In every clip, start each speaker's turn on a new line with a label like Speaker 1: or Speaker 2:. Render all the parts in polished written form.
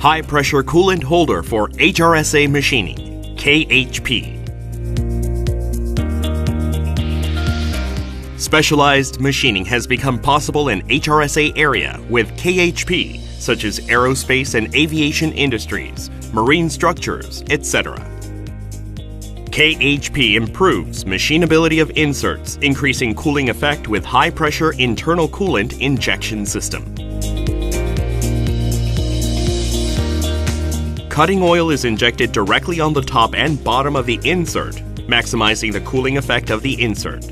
Speaker 1: High Pressure Coolant Holder for HRSA Machining, KHP. Specialized machining has become possible in HRSA area with KHP, such as aerospace and aviation industries, marine structures, etc. KHP improves machinability of inserts, increasing cooling effect with high-pressure internal coolant injection system. Cutting oil is injected directly on the top and bottom of the insert, maximizing the cooling effect of the insert.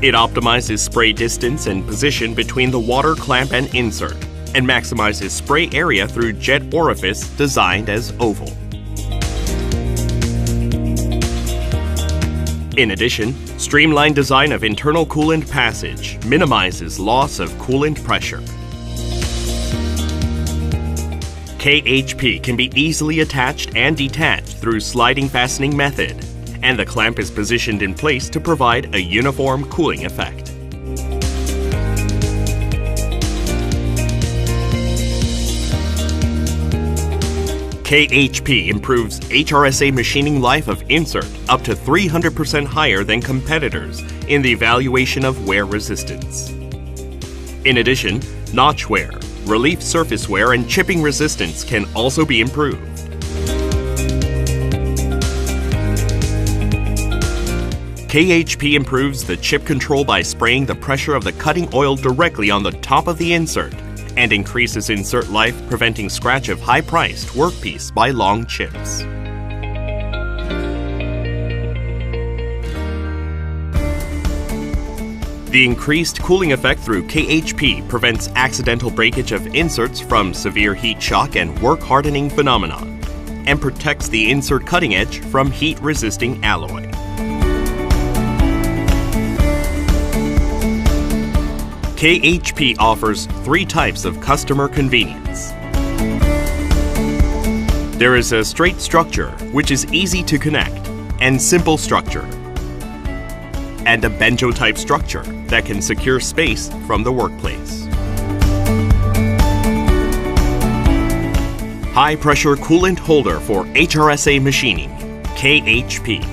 Speaker 1: It optimizes spray distance and position between the water clamp and insert, and maximizes spray area through jet orifice designed as oval. In addition, streamlined design of internal coolant passage minimizes loss of coolant pressure. KHP can be easily attached and detached through sliding fastening method, and the clamp is positioned in place to provide a uniform cooling effect. KHP improves HRSA machining life of insert up to 300% higher than competitors in the evaluation of wear resistance. In addition, notch wear, relief surface wear, and chipping resistance can also be improved. KHP improves the chip control by spraying the pressure of the cutting oil directly on the top of the insert, and increases insert life, preventing scratch of high-priced workpiece by long chips. The increased cooling effect through KHP prevents accidental breakage of inserts from severe heat shock and work hardening phenomenon, and protects the insert cutting edge from heat-resisting alloy. KHP offers 3 types of customer convenience. There is a straight structure, which is easy to connect, and simple structure, and a benjo-type structure that can secure space from the workplace. High-pressure coolant holder for HRSA machining, KHP.